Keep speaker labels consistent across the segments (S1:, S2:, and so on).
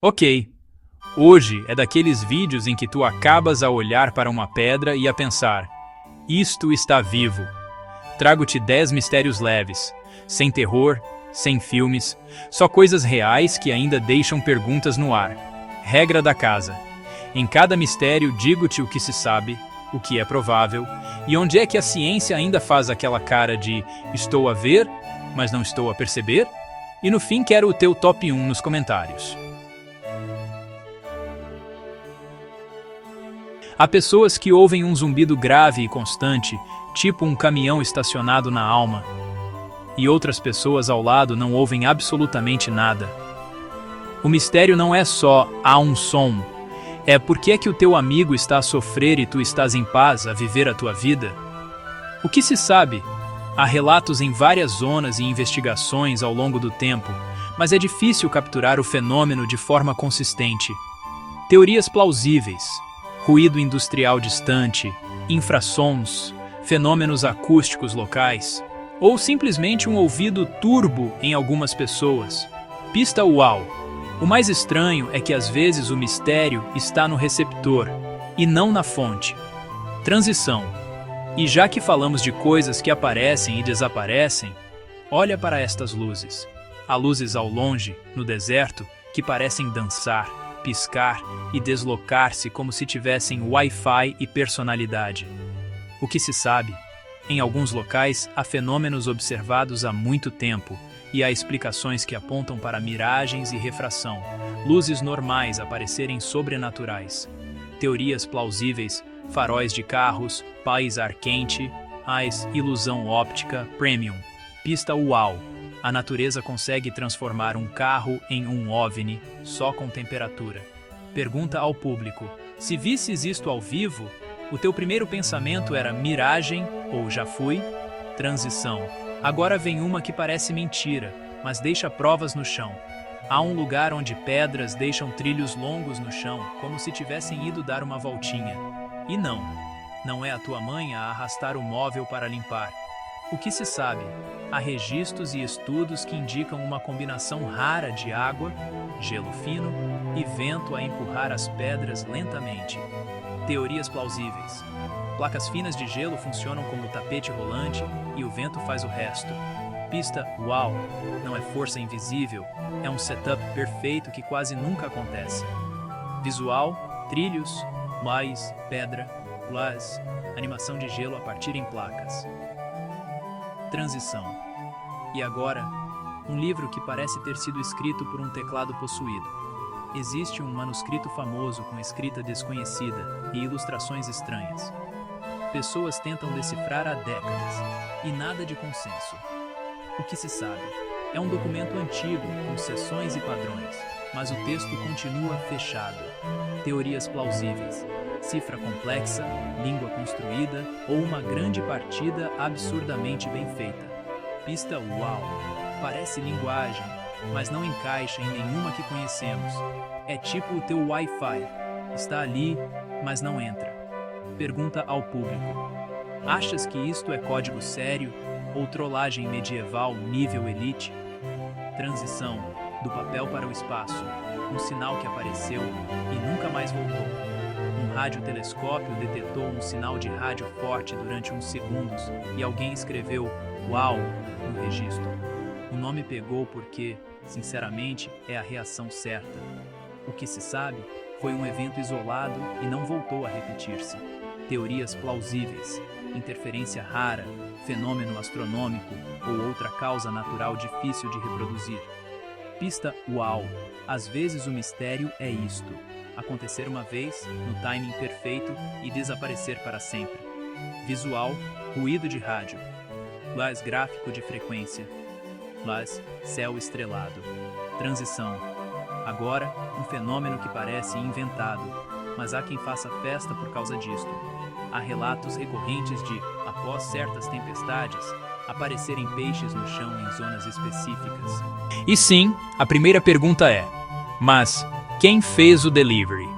S1: Ok, hoje é daqueles vídeos em que tu acabas a olhar para uma pedra e a pensar: isto está vivo. Trago-te 10 mistérios leves, sem terror, sem filmes, só coisas reais que ainda deixam perguntas no ar. Regra da casa: em cada mistério digo-te o que se sabe, o que é provável, e onde é que a ciência ainda faz aquela cara de estou a ver, mas não estou a perceber? E no fim quero o teu top 1 nos comentários. Há pessoas que ouvem um zumbido grave e constante, tipo um caminhão estacionado na alma. E outras pessoas ao lado não ouvem absolutamente nada. O mistério não é só há um som, é por que é que o teu amigo está a sofrer e tu estás em paz a viver a tua vida? O que se sabe? Há relatos em várias zonas e investigações ao longo do tempo, mas é difícil capturar o fenômeno de forma consistente. Teorias plausíveis: ruído industrial distante, infrassons, fenômenos acústicos locais, ou simplesmente um ouvido turbo em algumas pessoas. Pista uau! O mais estranho é que às vezes o mistério está no receptor, e não na fonte. Transição. E já que falamos de coisas que aparecem e desaparecem, olha para estas luzes. Há luzes ao longe, no deserto, que parecem dançar, piscar e deslocar-se como se tivessem Wi-Fi e personalidade. O que se sabe? Em alguns locais há fenômenos observados há muito tempo e há explicações que apontam para miragens e refração, luzes normais aparecerem sobrenaturais. Teorias plausíveis: faróis de carros, pais ar quente, AIS, ilusão óptica, premium. Pista uau! A natureza consegue transformar um carro em um OVNI só com temperatura. Pergunta ao público: se visses isto ao vivo, o teu primeiro pensamento era miragem ou já fui? Transição. Agora vem uma que parece mentira, mas deixa provas no chão. Há um lugar onde pedras deixam trilhos longos no chão, como se tivessem ido dar uma voltinha. E não é a tua mãe a arrastar o móvel para limpar. O que se sabe? Há registros e estudos que indicam uma combinação rara de água, gelo fino e vento a empurrar as pedras lentamente. Teorias plausíveis: placas finas de gelo funcionam como tapete rolante e o vento faz o resto. Pista uau! Não é força invisível, é um setup perfeito que quase nunca acontece. Visual: trilhos, mais, pedra, plus, animação de gelo a partir em placas. Transição. E agora, um livro que parece ter sido escrito por um teclado possuído. Existe um manuscrito famoso com escrita desconhecida e ilustrações estranhas. Pessoas tentam decifrar há décadas, e nada de consenso. O que se sabe? É um documento antigo, com seções e padrões, mas o texto continua fechado. Teorias plausíveis: cifra complexa, língua construída ou uma grande partida absurdamente bem feita. Pista uau! Parece linguagem, mas não encaixa em nenhuma que conhecemos. É tipo o teu Wi-Fi. Está ali, mas não entra. Pergunta ao público: achas que isto é código sério ou trollagem medieval nível elite? Transição. Do papel para o espaço. Um sinal que apareceu e nunca mais voltou. Um radiotelescópio detetou um sinal de rádio forte durante uns segundos e alguém escreveu "Uau" no registro. O nome pegou porque, sinceramente, é a reação certa. O que se sabe foi um evento isolado e não voltou a repetir-se. Teorias plausíveis: interferência rara, fenômeno astronômico ou outra causa natural difícil de reproduzir. Pista uau! Às vezes o mistério é isto: acontecer uma vez, no timing perfeito e desaparecer para sempre. Visual: ruído de rádio. Plus gráfico de frequência. Plus céu estrelado. Transição. Agora, um fenômeno que parece inventado, mas há quem faça festa por causa disto. Há relatos recorrentes de, após certas tempestades, aparecerem peixes no chão em zonas específicas. E sim, a primeira pergunta é: mas quem fez o delivery?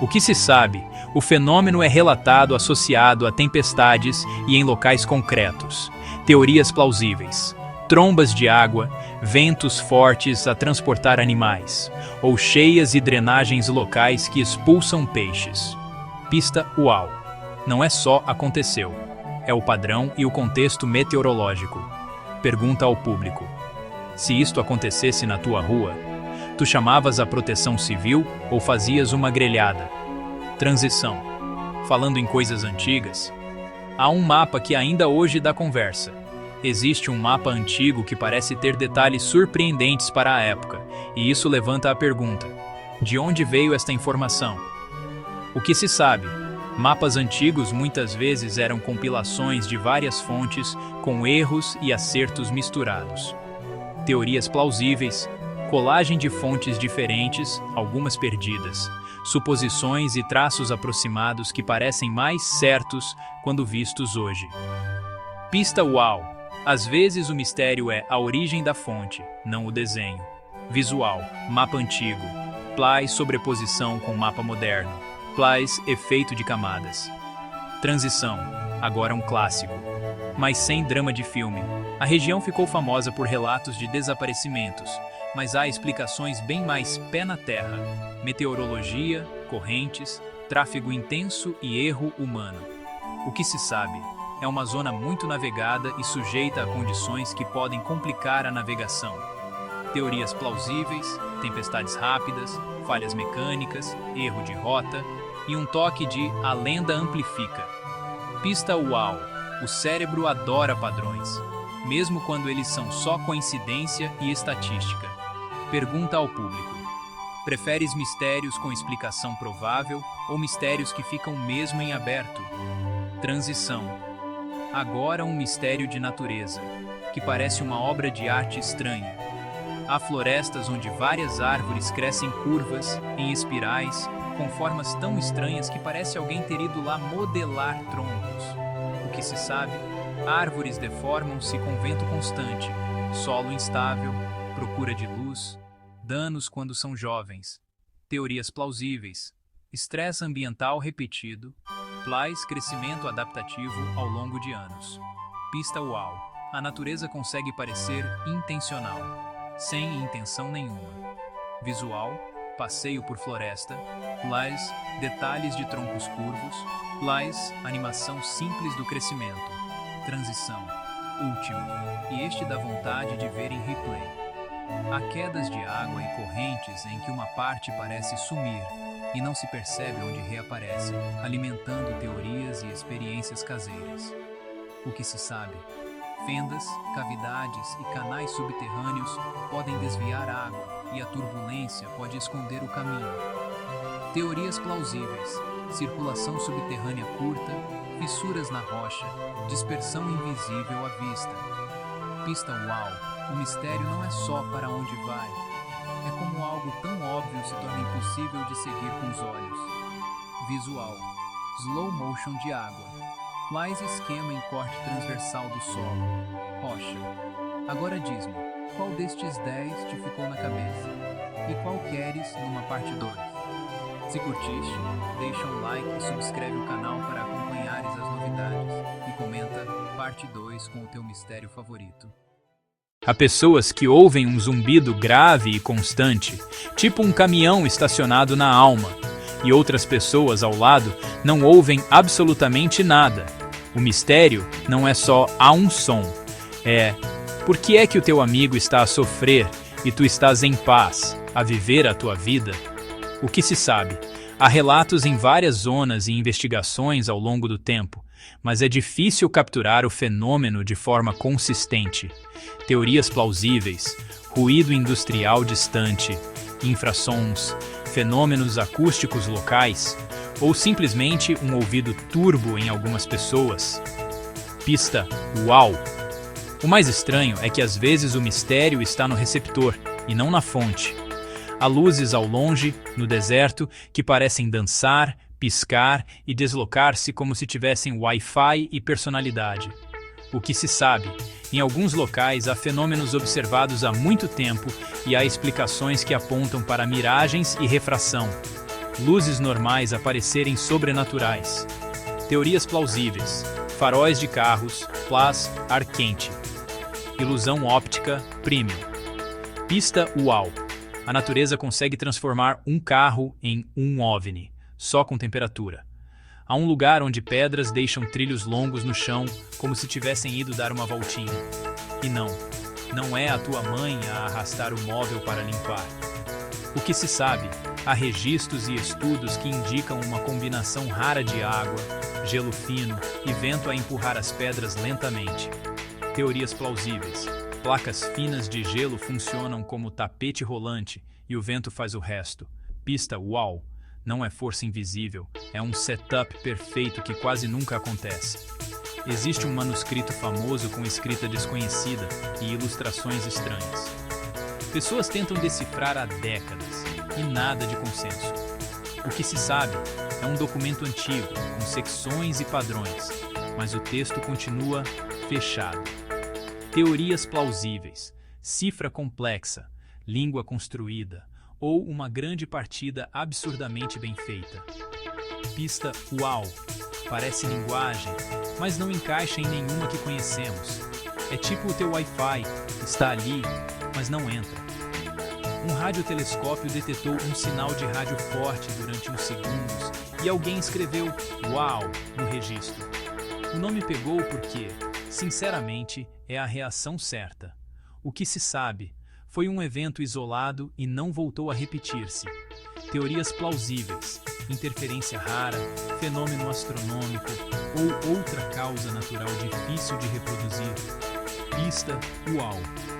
S1: O que se sabe, o fenômeno é relatado associado a tempestades e em locais concretos. Teorias plausíveis: trombas de água, ventos fortes a transportar animais, ou cheias e drenagens locais que expulsam peixes. Pista UAU. Não é só aconteceu. É o padrão e o contexto meteorológico. Pergunta ao público: se isto acontecesse na tua rua, tu chamavas a proteção civil ou fazias uma grelhada? Transição. Falando em coisas antigas, há um mapa que ainda hoje dá conversa. Existe um mapa antigo que parece ter detalhes surpreendentes para a época, e isso levanta a pergunta: de onde veio esta informação? O que se sabe? Mapas antigos muitas vezes eram compilações de várias fontes com erros e acertos misturados. Teorias plausíveis: colagem de fontes diferentes, algumas perdidas, suposições e traços aproximados que parecem mais certos quando vistos hoje. Pista UAU. Às vezes o mistério é a origem da fonte, não o desenho. Visual: mapa antigo. Plais sobreposição com mapa moderno. Plais efeito de camadas. Transição: agora um clássico, mas sem drama de filme. A região ficou famosa por relatos de desaparecimentos, mas há explicações bem mais pé na terra: meteorologia, correntes, tráfego intenso e erro humano. O que se sabe? É uma zona muito navegada e sujeita a condições que podem complicar a navegação. Teorias plausíveis: tempestades rápidas, falhas mecânicas, erro de rota e um toque de "a lenda amplifica". Pista UAU. O cérebro adora padrões, mesmo quando eles são só coincidência e estatística. Pergunta ao público: preferes mistérios com explicação provável ou mistérios que ficam mesmo em aberto? Transição. Agora um mistério de natureza, que parece uma obra de arte estranha. Há florestas onde várias árvores crescem curvas, em espirais, com formas tão estranhas que parece alguém ter ido lá modelar troncos. O que se sabe? Árvores deformam-se com vento constante, solo instável, procura de luz, danos quando são jovens. Teorias plausíveis: estresse ambiental repetido, plais crescimento adaptativo ao longo de anos. Pista UAU. A natureza consegue parecer intencional, sem intenção nenhuma. Visual: passeio por floresta, plais, detalhes de troncos curvos, plais, animação simples do crescimento. Transição. Último, e este dá vontade de ver em replay. Há quedas de água e correntes em que uma parte parece sumir e não se percebe onde reaparece, alimentando teorias e experiências caseiras. O que se sabe? Fendas, cavidades e canais subterrâneos podem desviar água e a turbulência pode esconder o caminho. Teorias plausíveis: circulação subterrânea curta, fissuras na rocha, dispersão invisível à vista. Pista UAU. O mistério não é só para onde vai. É como algo tão óbvio se torna impossível de seguir com os olhos. Visual: slow motion de água. Mais esquema em corte transversal do solo. Rocha. Agora diz-me, qual destes 10 te ficou na cabeça? E qual queres numa parte 2? Se curtiste, deixa um like e subscreve o canal para acompanhares as novidades. E comenta parte 2 com o teu mistério favorito. Há pessoas que ouvem um zumbido grave e constante, tipo um caminhão estacionado na alma, e outras pessoas ao lado não ouvem absolutamente nada. O mistério não é só há um som, é por que é que o teu amigo está a sofrer e tu estás em paz, a viver a tua vida? O que se sabe? Há relatos em várias zonas e investigações ao longo do tempo, mas é difícil capturar o fenômeno de forma consistente. Teorias plausíveis: ruído industrial distante, infrassons, fenômenos acústicos locais, ou simplesmente um ouvido turbo em algumas pessoas. Pista UAU. O mais estranho é que às vezes o mistério está no receptor e não na fonte. Há luzes ao longe, no deserto, que parecem dançar, piscar e deslocar-se como se tivessem Wi-Fi e personalidade. O que se sabe? Em alguns locais há fenômenos observados há muito tempo e há explicações que apontam para miragens e refração. Luzes normais aparecerem sobrenaturais. Teorias plausíveis. Faróis de carros, ar quente. Ilusão óptica, premium. Pista uau. A natureza consegue transformar um carro em um OVNI, só com temperatura. Há um lugar onde pedras deixam trilhos longos no chão, como se tivessem ido dar uma voltinha. E não é a tua mãe a arrastar o móvel para limpar. O que se sabe, há registros e estudos que indicam uma combinação rara de água, gelo fino e vento a empurrar as pedras lentamente. Teorias plausíveis. Placas finas de gelo funcionam como tapete rolante e o vento faz o resto. Pista uau. Não é força invisível, é um setup perfeito que quase nunca acontece. Existe um manuscrito famoso com escrita desconhecida e ilustrações estranhas. Pessoas tentam decifrar há décadas e nada de consenso. O que se sabe é um documento antigo, com secções e padrões, mas o texto continua fechado. Teorias plausíveis, cifra complexa, língua construída, ou uma grande partida absurdamente bem feita. Pista uau, parece linguagem, mas não encaixa em nenhuma que conhecemos. É tipo o teu Wi-Fi, está ali, mas não entra. Um radiotelescópio detetou um sinal de rádio forte durante uns segundos e alguém escreveu uau no registro. O nome pegou porque, sinceramente, é a reação certa. O que se sabe foi um evento isolado e não voltou a repetir-se. Teorias plausíveis, interferência rara, fenômeno astronômico ou outra causa natural difícil de reproduzir. Pista, uau,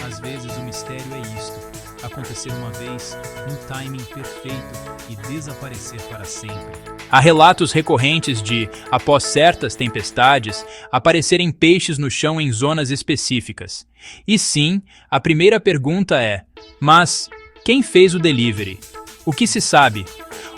S1: às vezes o mistério é isto. Acontecer uma vez, no timing perfeito e desaparecer para sempre. Há relatos recorrentes de, após certas tempestades, aparecerem peixes no chão em zonas específicas. E sim, a primeira pergunta é: mas quem fez o delivery? O que se sabe?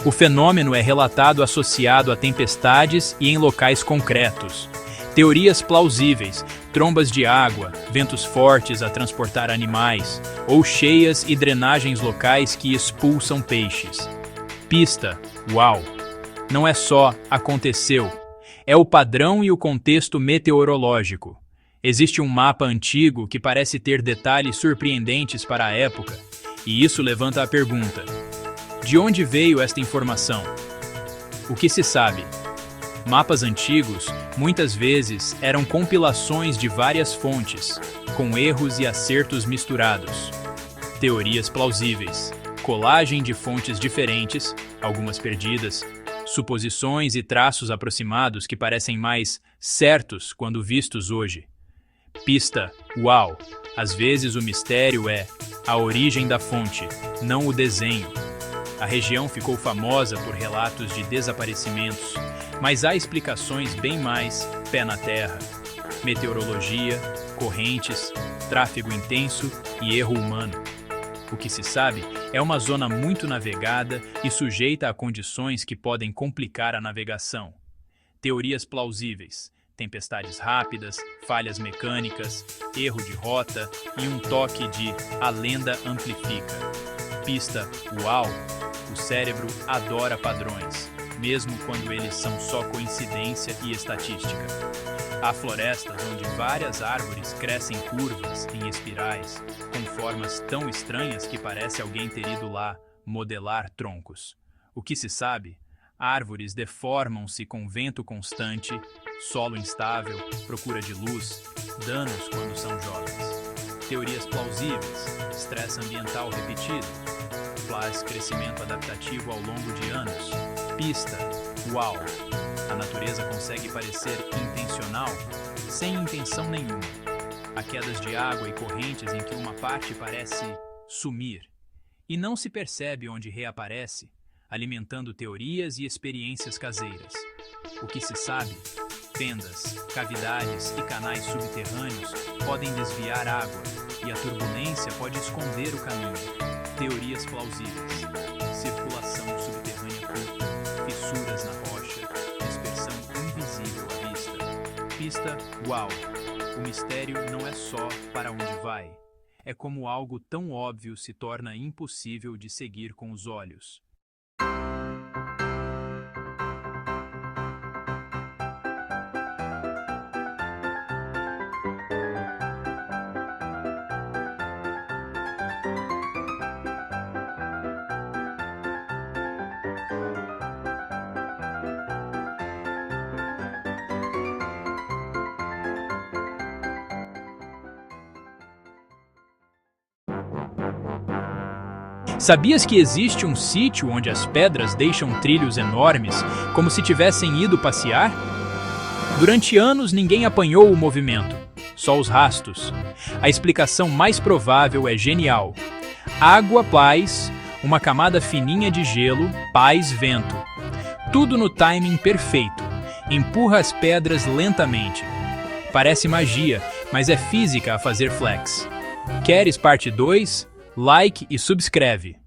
S1: O fenômeno é relatado associado a tempestades e em locais concretos. Teorias plausíveis, trombas de água, ventos fortes a transportar animais, ou cheias e drenagens locais que expulsam peixes. Pista, uau! Não é só aconteceu, é o padrão e o contexto meteorológico. Existe um mapa antigo que parece ter detalhes surpreendentes para a época, e isso levanta a pergunta: de onde veio esta informação? O que se sabe? Mapas antigos, muitas vezes, eram compilações de várias fontes, com erros e acertos misturados. Teorias plausíveis, colagem de fontes diferentes, algumas perdidas, suposições e traços aproximados que parecem mais certos quando vistos hoje. Pista, uau! Às vezes o mistério é a origem da fonte, não o desenho. A região ficou famosa por relatos de desaparecimentos, mas há explicações bem mais pé na terra. Meteorologia, correntes, tráfego intenso e erro humano. O que se sabe é uma zona muito navegada e sujeita a condições que podem complicar a navegação. Teorias plausíveis, tempestades rápidas, falhas mecânicas, erro de rota e um toque de "a lenda amplifica". Pista, uau! O cérebro adora padrões, mesmo quando eles são só coincidência e estatística. Há florestas onde várias árvores crescem curvas em espirais, com formas tão estranhas que parece alguém ter ido lá modelar troncos. O que se sabe? Árvores deformam-se com vento constante, solo instável, procura de luz, danos quando são jovens. Teorias plausíveis, estresse ambiental repetido, crescimento adaptativo ao longo de anos. Pista, uau! A natureza consegue parecer intencional, sem intenção nenhuma. Há quedas de água e correntes em que uma parte parece sumir, e não se percebe onde reaparece, alimentando teorias e experiências caseiras. O que se sabe? Fendas, cavidades e canais subterrâneos podem desviar água, e a turbulência pode esconder o caminho. Teorias plausíveis, circulação subterrânea curta, fissuras na rocha, dispersão invisível à vista. Pista, uau! O mistério não é só para onde vai. É como algo tão óbvio se torna impossível de seguir com os olhos. Sabias que existe um sítio onde as pedras deixam trilhos enormes, como se tivessem ido passear? Durante anos ninguém apanhou o movimento, só os rastros. A explicação mais provável é genial. Água, paz, uma camada fininha de gelo, paz, vento. Tudo no timing perfeito. Empurra as pedras lentamente. Parece magia, mas é física a fazer flex. Queres parte 2? Like e subscreve.